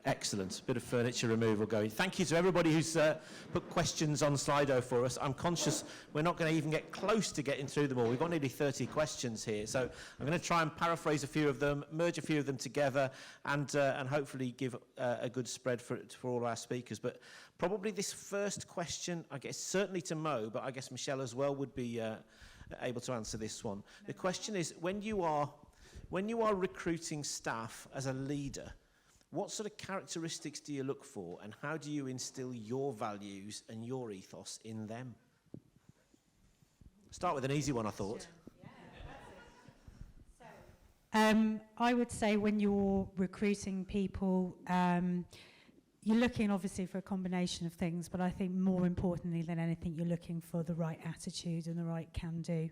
Excellent. Bit of furniture removal going. Thank you to everybody who's put questions on Slido for us. I'm conscious we're not going to even get close to getting through them all. We've got nearly 30 questions here. So I'm going to try and paraphrase a few of them, merge a few of them together, and hopefully give a good spread for all our speakers. But probably this first question, I guess, certainly to Mo, but I guess Michelle as well would be able to answer this one. The question is, when you are recruiting staff as a leader, what sort of characteristics do you look for, and how do you instill your values and your ethos in them? Start with an easy one, I thought. I would say when you're recruiting people, you're looking obviously for a combination of things, but I think more importantly than anything, you're looking for the right attitude and the right can-do.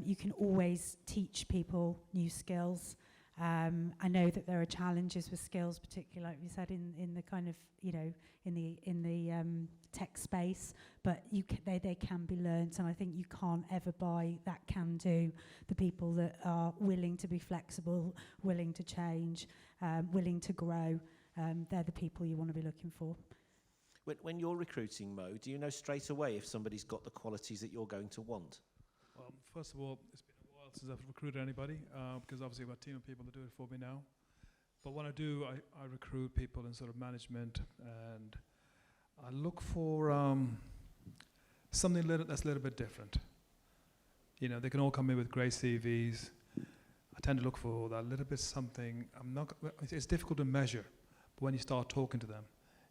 You can always teach people new skills. I know that there are challenges with skills, particularly like we said in the kind of, you know, in the tech space, but they can be learnt, and I think you can't ever buy that can-do. The people that are willing to be flexible, willing to change, willing to grow, they're the people you want to be looking for. When you're recruiting, Mo, do you know straight away if somebody's got the qualities that you're going to want? Well, first of all, it's been a while since I've recruited anybody, because obviously I've got a team of people that do it for me now. But when I do, I recruit people in sort of management, and I look for something that's a little bit different. You know, they can all come in with great CVs. I tend to look for that little bit something. It's difficult to measure, but when you start talking to them,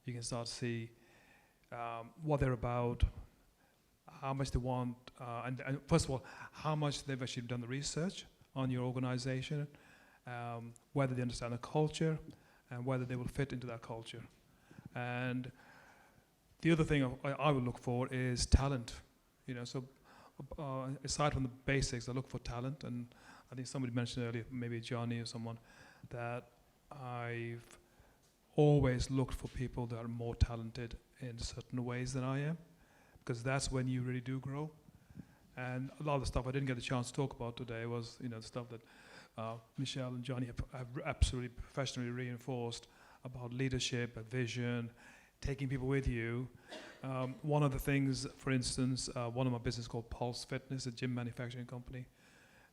you can start to see what they're about, how much they want, and first of all, how much they've actually done the research on your organization, whether they understand the culture, and whether they will fit into that culture. And the other thing I would look for is talent. You know, so aside from the basics, I look for talent, and I think somebody mentioned earlier, maybe Johnny or someone, that I've always looked for people that are more talented in certain ways than I am, because that's when you really do grow. And a lot of the stuff I didn't get a chance to talk about today was, you know, the stuff that Michelle and Johnny have absolutely professionally reinforced about leadership, a vision, taking people with you. One of the things, for instance, one of my business called Pulse Fitness, a gym manufacturing company.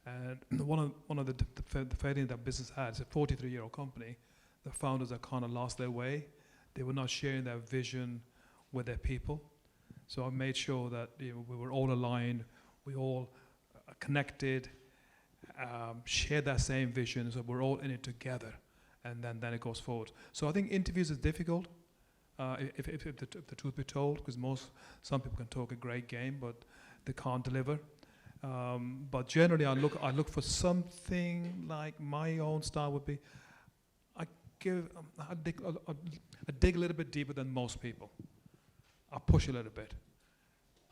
And one of the failings that business had, it's a 43-year-old company. The founders have kind of lost their way. They were not sharing their vision with their people. So I made sure that, you know, we were all aligned, we all connected, shared that same vision, so we're all in it together, and then it goes forward. So I think interviews is difficult, if the truth be told, because some people can talk a great game, but they can't deliver. But generally, I look for something like my own style would be. I dig a little bit deeper than most people. I push a little bit.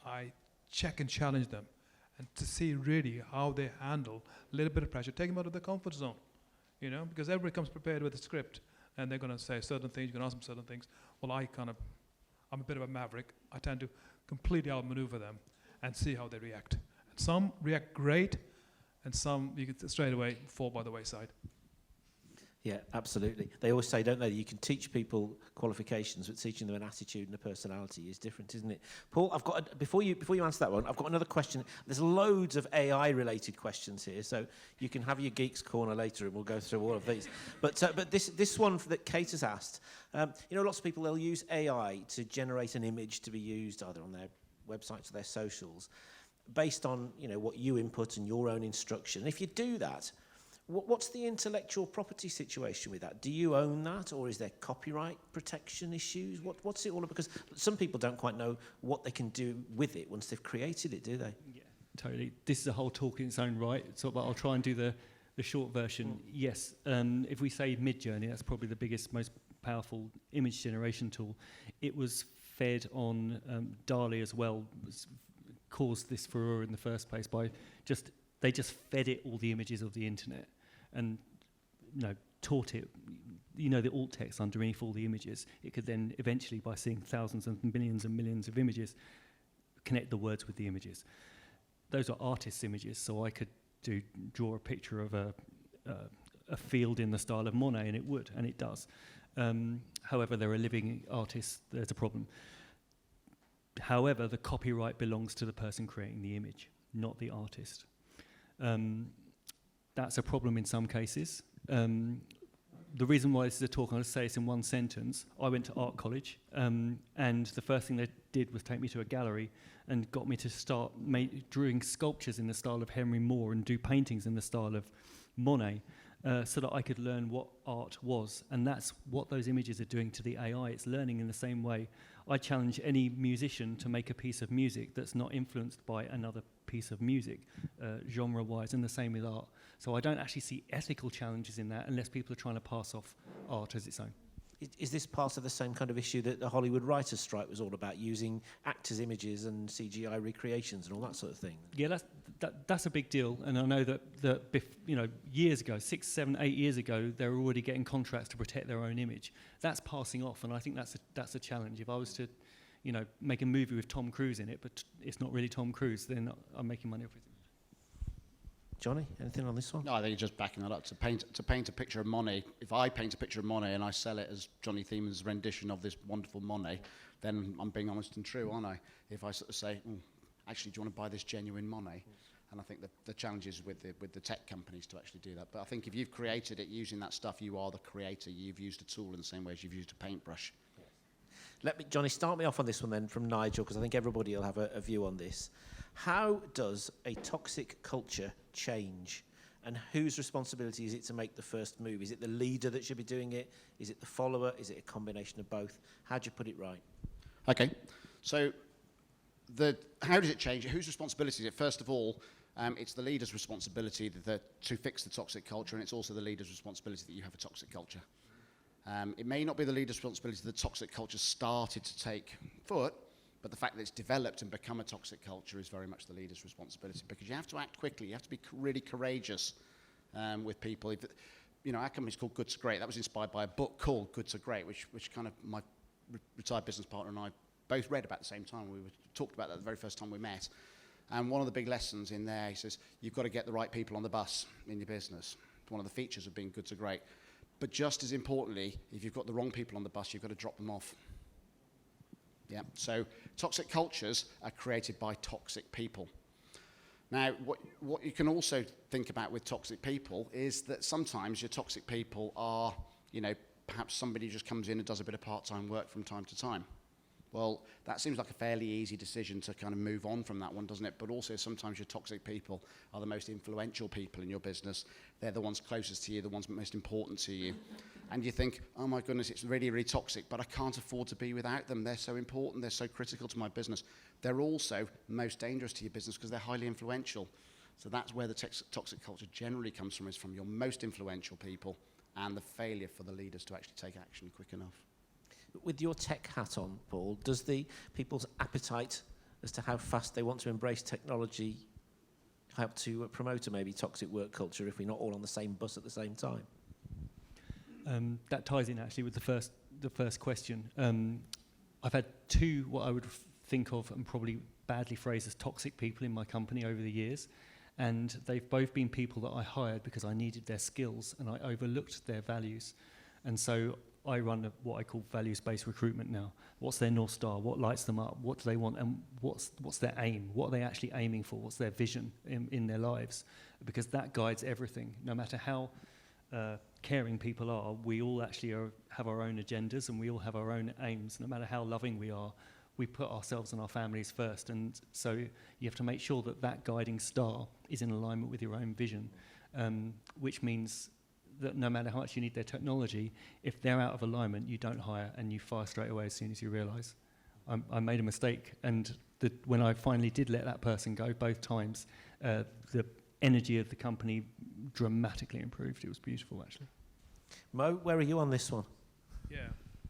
I check and challenge them, and to see really how they handle a little bit of pressure, take them out of their comfort zone, you know, because everybody comes prepared with a script, and they're going to say certain things, you can ask them certain things. Well, I'm a bit of a maverick. I tend to completely outmaneuver them and see how they react. And some react great, and some you can straight away fall by the wayside. Yeah, absolutely. They always say, don't they, you can teach people qualifications, but teaching them an attitude and a personality is different, isn't it? Paul, I've got before you answer that one, I've got another question. There's loads of AI-related questions here, so you can have your Geeks Corner later, and we'll go through all of these. But this one that Kate has asked, you know, lots of people, they'll use AI to generate an image to be used either on their websites or their socials, based on, you know, what you input and your own instruction. And if you do that, what's the intellectual property situation with that? Do you own that, or is there copyright protection issues? What's it all about? Because some people don't quite know what they can do with it once they've created it, do they? Yeah, totally. This is a whole talk in its own right, so but I'll try and do the short version. Yes, if we say Midjourney, that's probably the biggest, most powerful image generation tool. It was fed on DALL-E as well, caused this furore in the first place by they just fed it all the images of the internet, and taught it, the alt text underneath all the images. It could then eventually, by seeing thousands and millions of images, connect the words with the images. Those are artists' images, so I could draw a picture of a field in the style of Monet, and it would, and it does. However, they're a living artist, there's a problem. However, the copyright belongs to the person creating the image, not the artist. That's a problem in some cases. The reason why this is a talk, I'll say this in one sentence. I went to art college, and the first thing they did was take me to a gallery and got me to start drawing sculptures in the style of Henry Moore and do paintings in the style of Monet, so that I could learn what art was. And that's what those images are doing to the AI. It's learning in the same way. I challenge any musician to make a piece of music that's not influenced by another piece of music, genre-wise, and the same with art. So I don't actually see ethical challenges in that unless people are trying to pass off art as its own. Is this part of the same kind of issue that the Hollywood writers' strike was all about, using actors' images and CGI recreations and all that sort of thing? Yeah, that's a big deal, and I know that years ago, 6, 7, 8 years ago, they were already getting contracts to protect their own image. That's passing off, and I think that's a challenge. If I was to, make a movie with Tom Cruise in it, but it's not really Tom Cruise, then I'm making money off it. Johnny, anything on this one? No, I think you're just backing that up. To paint a picture of Monet, if I paint a picture of Monet and I sell it as Johnny Thieman's rendition of this wonderful Monet, then I'm being honest and true, aren't I? If I sort of say, actually, do you want to buy this genuine Monet? And I think the challenge is with the tech companies to actually do that. But I think if you've created it using that stuff, you are the creator. You've used a tool in the same way as you've used a paintbrush. Johnny, start me off on this one then from Nigel, because I think everybody will have a view on this. How does a toxic culture change, and whose responsibility is it to make the first move? Is it the leader that should be doing it? Is it the follower? Is it a combination of both? How do you put it right? Okay, so how does it change? Whose responsibility is it? First of all, it's the leader's responsibility to fix the toxic culture, and it's also the leader's responsibility that you have a toxic culture. It may not be the leader's responsibility that the toxic culture started to take foot, but the fact that it's developed and become a toxic culture is very much the leader's responsibility, because you have to act quickly. You have to be really courageous with people. Our company's called Good2Great. That was inspired by a book called Good2Great, which kind of my retired business partner and I both read about at the same time. We talked about that the very first time we met. And one of the big lessons in there, he says, you've got to get the right people on the bus in your business. It's one of the features of being Good2Great. But just as importantly, if you've got the wrong people on the bus, you've got to drop them off. Yeah. So toxic cultures are created by toxic people. Now, what you can also think about with toxic people is that sometimes your toxic people are, perhaps somebody who just comes in and does a bit of part-time work from time to time. Well, that seems like a fairly easy decision to kind of move on from that one, doesn't it? But also sometimes your toxic people are the most influential people in your business. They're the ones closest to you, the ones most important to you. And you think, oh my goodness, it's really, really toxic, but I can't afford to be without them. They're so important, they're so critical to my business. They're also most dangerous to your business because they're highly influential. So that's where the toxic culture generally comes from, is from your most influential people and the failure for the leaders to actually take action quick enough. With your tech hat on, Paul, does the people's appetite as to how fast they want to embrace technology help to promote a maybe toxic work culture if we're not all on the same bus at the same time? That ties in actually with the first question. I've had two what I would think of and probably badly phrased as toxic people in my company over the years, and they've both been people that I hired because I needed their skills and I overlooked their values. And so I run what I call values-based recruitment now. What's their North Star? What lights them up? What do they want? And what's their aim? What are they actually aiming for? What's their vision in their lives? Because that guides everything. No matter how caring people are, we all actually have our own agendas and we all have our own aims. No matter how loving we are, we put ourselves and our families first. And so you have to make sure that that guiding star is in alignment with your own vision, which means that no matter how much you need their technology, if they're out of alignment, you don't hire and you fire straight away as soon as you realise. I made a mistake, and when I finally did let that person go, both times, the energy of the company dramatically improved. It was beautiful, actually. Mo, where are you on this one? Yeah,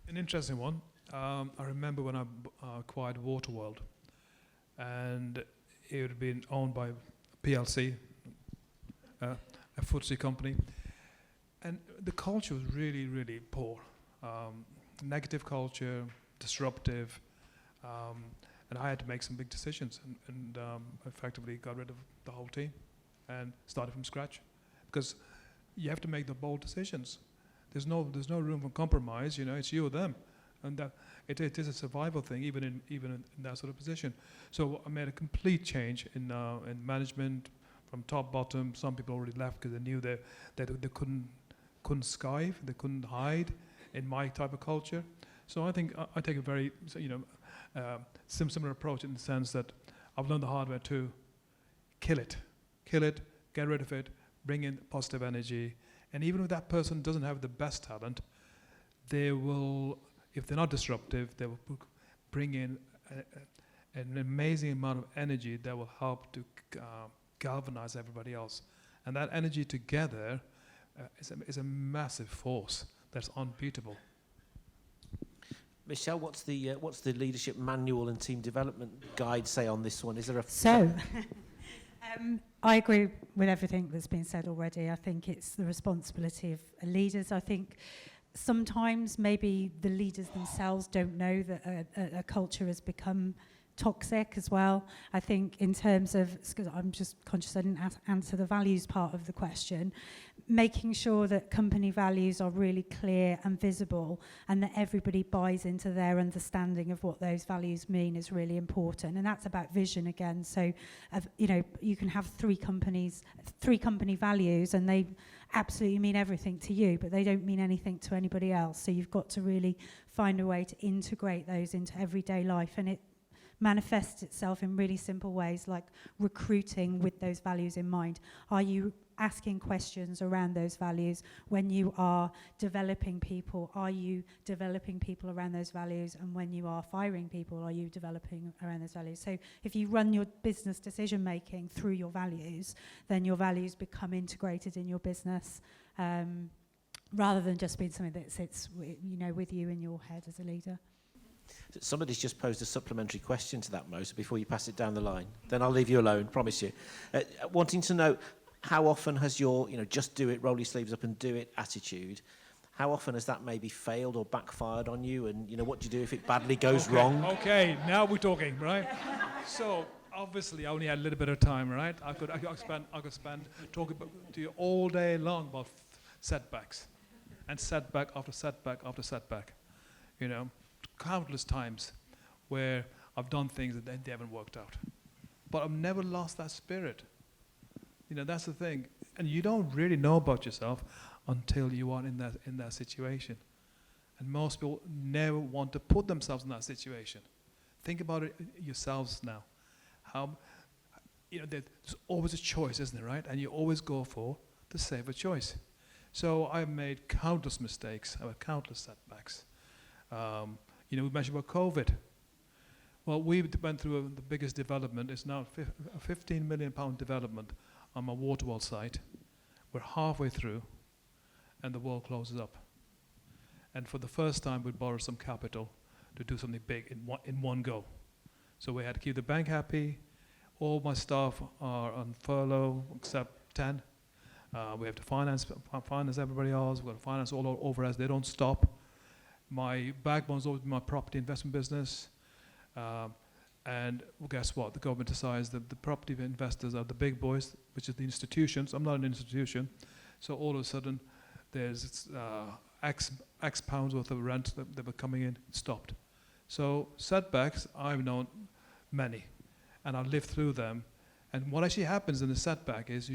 an interesting one. I remember when I acquired Waterworld, and it had been owned by PLC, a FTSE company. And the culture was really, really poor. Negative culture, disruptive, and I had to make some big decisions and effectively got rid of the whole team and started from scratch. Because you have to make the bold decisions. There's no room for compromise. You know, it's you or them, and that it is a survival thing, even in that sort of position. So I made a complete change in management from top bottom. Some people already left because they knew that they couldn't skive, they couldn't hide in my type of culture. So I think I take a very similar approach in the sense that I've learned the hard way too. Kill it, get rid of it, bring in positive energy. And even if that person doesn't have the best talent, they will, if they're not disruptive, they will bring in an amazing amount of energy that will help to galvanize everybody else. And that energy together is a massive force that's unbeatable. Michelle, what's the leadership manual and team development guide say on this one? Is there a I agree with everything that's been said already. I think it's the responsibility of leaders. I think sometimes maybe the leaders themselves don't know that a culture has become toxic as well. I think in terms of, because I'm just conscious I didn't answer the values part of the question, making sure that company values are really clear and visible and that everybody buys into their understanding of what those values mean is really important. And that's about vision again. So, you can have three company values and they absolutely mean everything to you, but they don't mean anything to anybody else. So you've got to really find a way to integrate those into everyday life. And it manifests itself in really simple ways like recruiting with those values in mind. Are you asking questions around those values when you are developing people? Are you developing people around those values? And when you are firing people, are you developing around those values? So if you run your business decision making through your values, then your values become integrated in your business, rather than just being something that sits with you in your head as a leader. Somebody's just posed a supplementary question to that, Mo, so before you pass it down the line. Then I'll leave you alone, promise you. Wanting to know, how often has your, just do it, roll your sleeves up and do it attitude, how often has that maybe failed or backfired on you? And, what do you do if it badly goes wrong? Okay, now we're talking, right? So, obviously, I only had a little bit of time, right? I could spend talking to you all day long about setbacks. And setback after setback after setback, countless times where I've done things that they haven't worked out. But I've never lost that spirit. That's the thing. And you don't really know about yourself until you are in that situation. And most people never want to put themselves in that situation. Think about it yourselves now. There's always a choice, isn't it, right? And you always go for the safer choice. So I've made countless mistakes. I've had countless setbacks. We mentioned about COVID. Well, we went through the biggest development. It's now a £15 million development on my Waterwall site. We're halfway through, and the wall closes up. And for the first time, we borrowed some capital to do something big in one go. So we had to keep the bank happy. All my staff are on furlough, except 10. We have to finance everybody else. We've got to finance all our overheads. They don't stop. My backbone has always been my property investment business. And well, guess what? The government decides that the property investors are the big boys, which is the institutions. I'm not an institution. So all of a sudden, there's X pounds worth of rent that were coming in, stopped. So setbacks, I've known many. And I've lived through them. And what actually happens in a setback is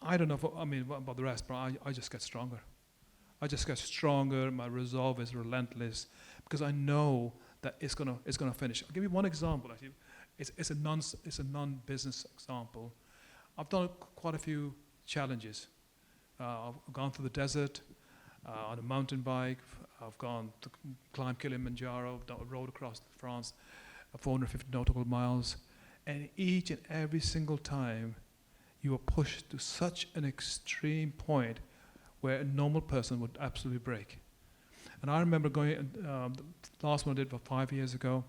I don't know about the rest, but I just get stronger. I just get stronger. My resolve is relentless because I know that it's gonna finish. I'll give you one example. Actually, it's a non-business example. I've done quite a few challenges. I've gone through the desert on a mountain bike. I've gone to climb Kilimanjaro. Done a road across France, 450 nautical miles, and each and every single time, you are pushed to such an extreme point where a normal person would absolutely break. And I remember going, the last one I did about 5 years ago,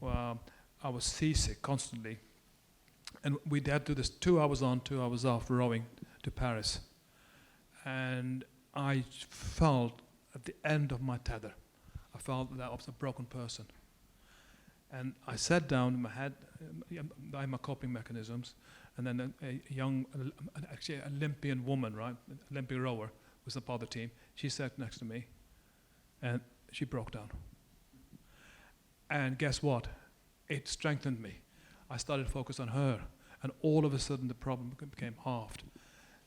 I was seasick constantly. And we had to do this 2 hours on, 2 hours off, rowing to Paris. And I felt at the end of my tether, I felt that I was a broken person. And I sat down in my head, I had my coping mechanisms, and then a young, actually Olympian woman, right, Olympic rower, was a part of the team. She sat next to me, and she broke down. And guess what? It strengthened me. I started to focus on her, and all of a sudden the problem became halved.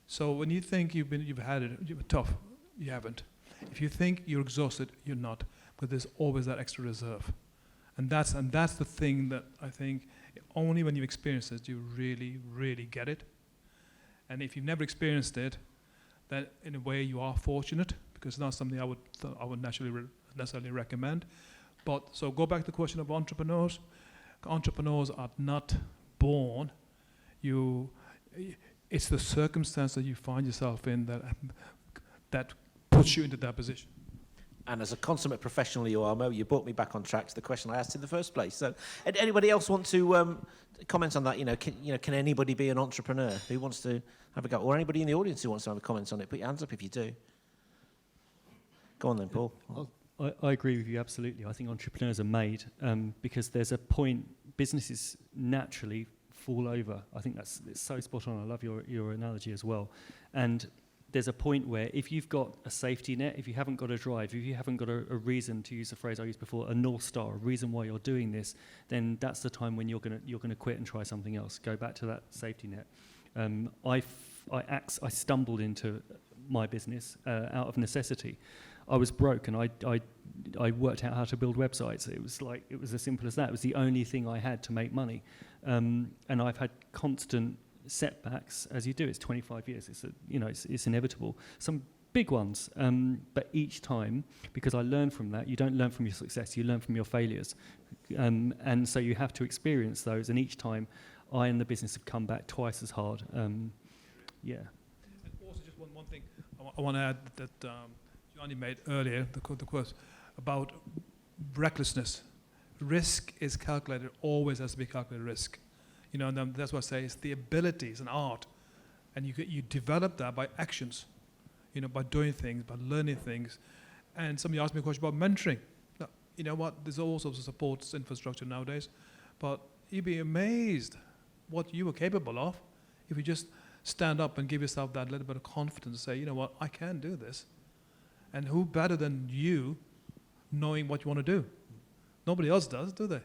So when you think you've had it, you've been tough, you haven't. If you think you're exhausted, you're not. But there's always that extra reserve. And that's the thing that I think only when you experience it do you really, really get it. And if you've never experienced it, then in a way you are fortunate, because it's not something I would necessarily recommend. But so go back to the question of entrepreneurs. Entrepreneurs are not born. It's the circumstance that you find yourself in that puts you into that position. And as a consummate professional you are, Mo, you brought me back on track to the question I asked in the first place. So, anybody else want to comment on that? Can anybody be an entrepreneur? Who wants to have a go? Or anybody in the audience who wants to have a comment on it? Put your hands up if you do. Go on then, Paul. I agree with you absolutely. I think entrepreneurs are made because there's a point businesses naturally fall over. I think it's so spot on. I love your analogy as well. And there's a point where if you've got a safety net, if you haven't got a drive, if you haven't got a reason, to use the phrase I used before, a North Star, a reason why you're doing this, then that's the time when you're gonna quit and try something else. Go back to that safety net. I stumbled into my business out of necessity. I was broke and I worked out how to build websites. It was as simple as that. It was the only thing I had to make money. And I've had constant setbacks, as you do. It's 25 years. It's inevitable. Some big ones, but each time, because I learn from that, you don't learn from your success, you learn from your failures. And so you have to experience those, and each time I and the business have come back twice as hard. Yeah. And also just one thing I want to add that Johnny made earlier, the quote about recklessness. Risk is calculated, always has to be calculated risk. And that's what I say, it's the ability, it's an art. And you develop that by actions, by doing things, by learning things. And somebody asked me a question about mentoring. Now, you know what, there's all sorts of support infrastructure nowadays, but you'd be amazed what you are capable of if you just stand up and give yourself that little bit of confidence and say, you know what, I can do this. And who better than you knowing what you want to do? Nobody else does, do they?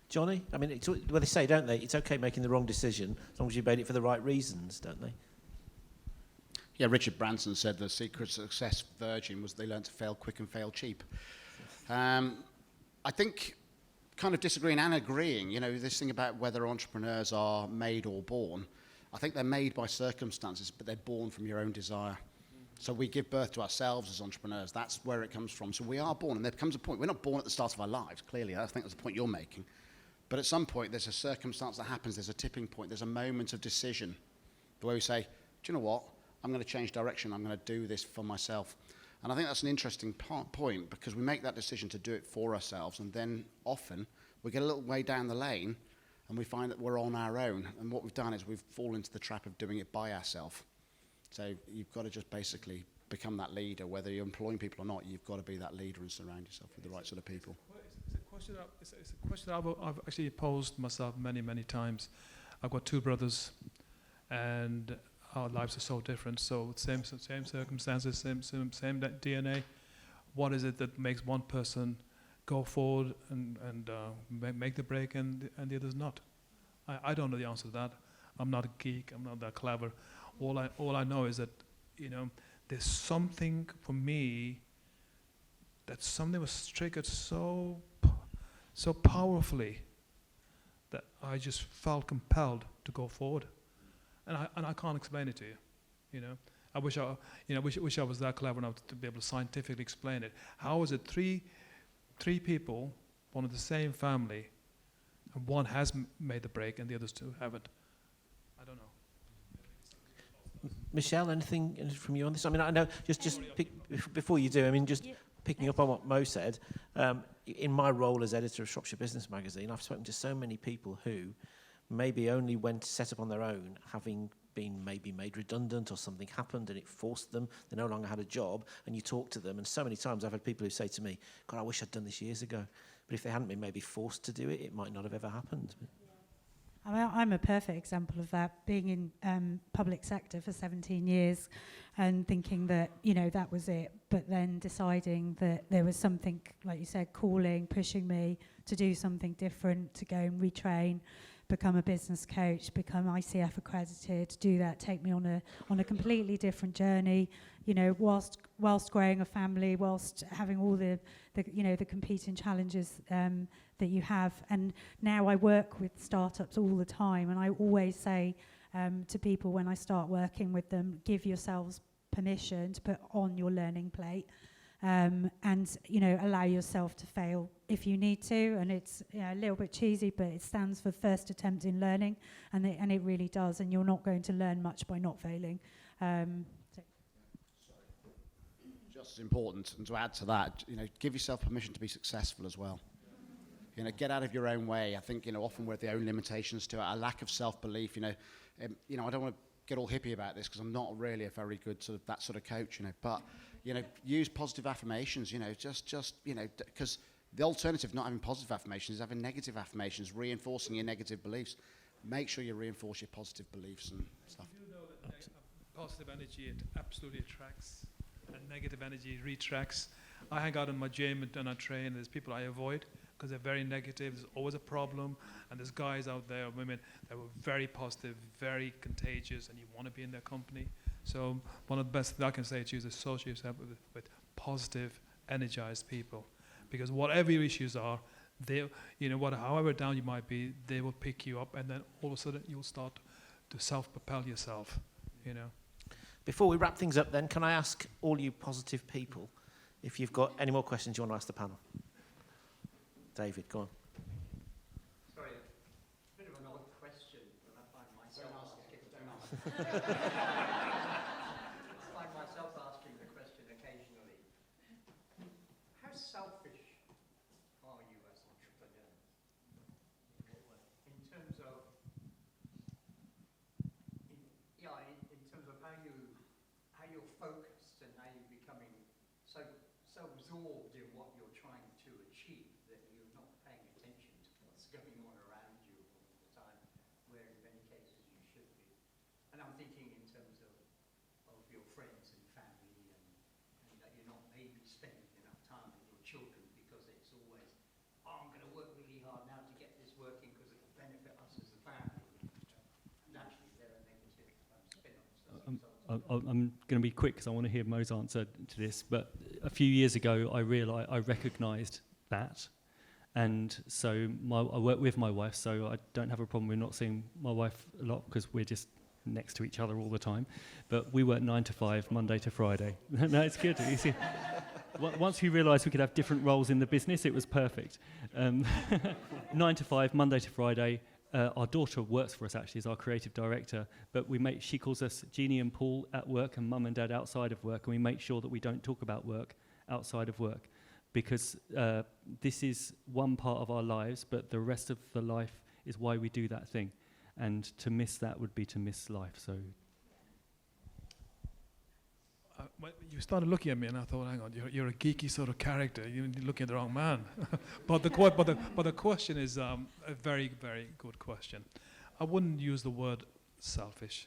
Johnny, I mean, well, they say, don't they, it's okay making the wrong decision as long as you made it for the right reasons, don't they? Yeah, Richard Branson said the secret of success for Virgin was they learned to fail quick and fail cheap. I think kind of disagreeing and agreeing, this thing about whether entrepreneurs are made or born, I think they're made by circumstances, but they're born from your own desire. So we give birth to ourselves as entrepreneurs. That's where it comes from. So we are born, and there comes a point. We're not born at the start of our lives, clearly. I think that's the point you're making. But at some point, there's a circumstance that happens. There's a tipping point. There's a moment of decision where we say, do you know what? I'm going to change direction. I'm going to do this for myself. And I think that's an interesting point because we make that decision to do it for ourselves. And then often we get a little way down the lane and we find that we're on our own. And what we've done is we've fallen into the trap of doing it by ourselves. So you've got to just basically become that leader. Whether you're employing people or not, you've got to be that leader and surround yourself with the right sort of people. It's a question that I've actually posed myself many, many times. I've got two brothers, and our lives are so different. So same circumstances, same DNA. What is it that makes one person go forward and make the break and the others not? I don't know the answer to that. I'm not a geek. I'm not that clever. All I know is that there's something for me that something was triggered so powerfully that I just felt compelled to go forward, and I can't explain it to you. I wish I was that clever enough to be able to scientifically explain it. How is it three people, one of the same family, and one has made the break and the others two haven't? I don't know. Michelle, anything from you on this? I mean, I know, before you do, I mean, just picking up on what Mo said, in my role as editor of Shropshire Business Magazine, I've spoken to so many people who maybe only went to set up on their own, having been maybe made redundant or something happened and it forced them, they no longer had a job, and you talk to them, and so many times I've had people who say to me, God, I wish I'd done this years ago. But if they hadn't been maybe forced to do it, it might not have ever happened. I mean, I'm a perfect example of that, being in public sector for 17 years and thinking that, you know, that was it, but then deciding that there was something, like you said, calling, pushing me to do something different, to go and retrain, become a business coach, become ICF accredited, do that, take me on a completely different journey, you know, whilst growing a family, whilst having all the you know, the competing challenges that you have. And now I work with startups all the time, and I always say to people when I start working with them, give yourselves permission to put on your learning plate, and, you know, allow yourself to fail if you need to. And it's, you know, a little bit cheesy, but it stands for first attempt in learning, and it really does. And you're not going to learn much by not failing. Just as important, and to add to that, you know, give yourself permission to be successful as well. You know, get out of your own way. I think, you know, often we're the own limitations to it, a lack of self-belief. You know, I don't want to get all hippie about this because I'm not really a very good sort of that sort of coach. You know, but you know, use positive affirmations. You know, just you know, because the alternative not having positive affirmations is having negative affirmations, reinforcing your negative beliefs. Make sure you reinforce your positive beliefs and stuff. You know that positive energy, it absolutely attracts, and negative energy retracts. I hang out in my gym and I train. There's people I avoid because they're very negative. There's always a problem. And there's guys out there, women, that were very positive, very contagious, and you want to be in their company. So one of the best things I can say to you is associate yourself with positive, energized people. Because whatever your issues are, they, you know, however down you might be, they will pick you up, and then all of a sudden you'll start to self-propel yourself, you know. Before we wrap things up then, can I ask all you positive people if you've got any more questions you want to ask the panel? David, go on. Sorry, a bit of an odd question, but I find myself asking the question occasionally. How selfish are you as an entrepreneur? In terms of, in terms of how you're focused and how you're becoming so absorbed in what you're trying to achieve that you're not paying attention to what's going on around you all the time, where in many cases you should be. And I'm thinking in terms of your friends and family, and that you're not maybe spending enough time with your children because it's always, oh, I'm going to work really hard now to get this working because it will benefit us as a family. And actually there are negative spin-offs. I'm going to be quick because I want to hear Mo's answer to this. But a few years ago, I recognised that, and so I work with my wife, so I don't have a problem with not seeing my wife a lot because we're just next to each other all the time. But we work 9 to 5, Monday to Friday. No, it's good. You see, once we realised we could have different roles in the business, it was perfect. 9 to 5, Monday to Friday. Our daughter works for us actually as our creative director, but she calls us Jeannie and Paul at work and Mum and Dad outside of work, and we make sure that we don't talk about work outside of work, because this is one part of our lives, but the rest of the life is why we do that thing, and to miss that would be to miss life. So When you started looking at me, and I thought, hang on, you're a geeky sort of character. You're looking at the wrong man. but the question is a very, very good question. I wouldn't use the word selfish.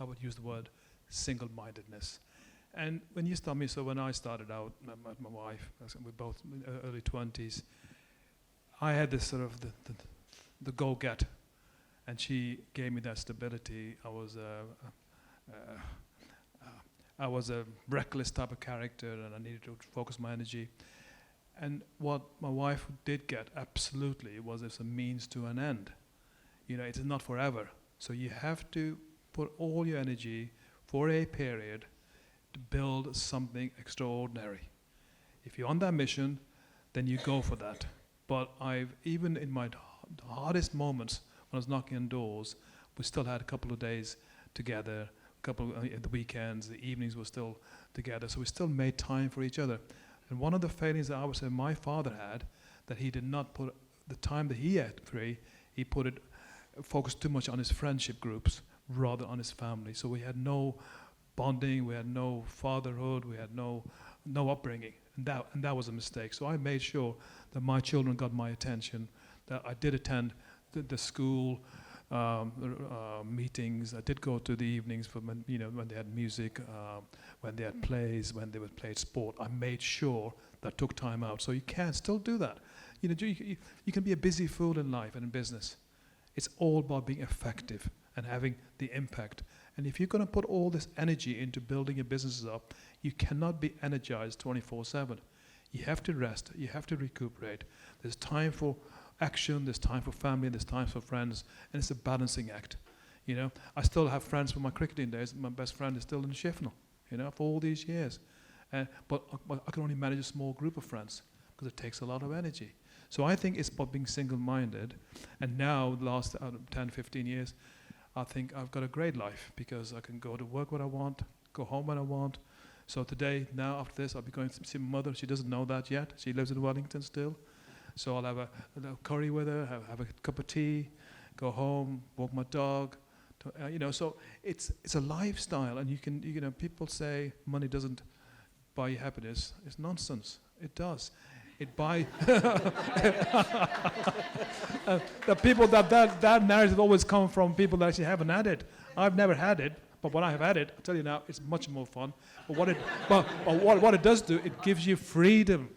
I would use the word single-mindedness. And when you start me, so when I started out, my wife, we're both in early 20s, I had this sort of the go-get, and she gave me that stability. I was a reckless type of character, and I needed to focus my energy. And what my wife did get absolutely was as a means to an end. You know, it is not forever. So you have to put all your energy for a period to build something extraordinary. If you're on that mission, then you go for that. But even in my hardest moments when I was knocking on doors, we still had a couple of days together. The weekends, the evenings were still together, so we still made time for each other. And one of the failings that I would say my father had, that he did not put the time that he had free, he focused too much on his friendship groups rather on his family. So we had no bonding, we had no fatherhood, we had no upbringing, and that was a mistake. So I made sure that my children got my attention, that I did attend the school meetings. I did go to the evenings for when, when they had music, when they had plays, when they would play sport. I made sure that I took time out. So you can still do that. You can be a busy fool in life and in business. It's all about being effective and having the impact. And if you're going to put all this energy into building your businesses up, you cannot be energized 24/7. You have to rest. You have to recuperate. There's time for action. There's time for family. There's time for friends. And it's a balancing act. I still have friends from my cricketing days. My best friend is still in Shifnal, for all these years. But I can only manage a small group of friends because it takes a lot of energy. So I think it's about being single-minded. And now, the last 10, 15 years, I think I've got a great life because I can go to work when I want, go home when I want. So today, now after this, I'll be going to see my mother. She doesn't know that yet. She lives in Wellington still. So I'll have a curry with her, have a cup of tea, go home, walk my dog. So it's a lifestyle. And you can people say money doesn't buy you happiness. It's nonsense. It does. It buys. The people that narrative always come from people that actually haven't had it. I've never had it, but when I have had it, I tell you now, it's much more fun. But what it does do, it gives you freedom.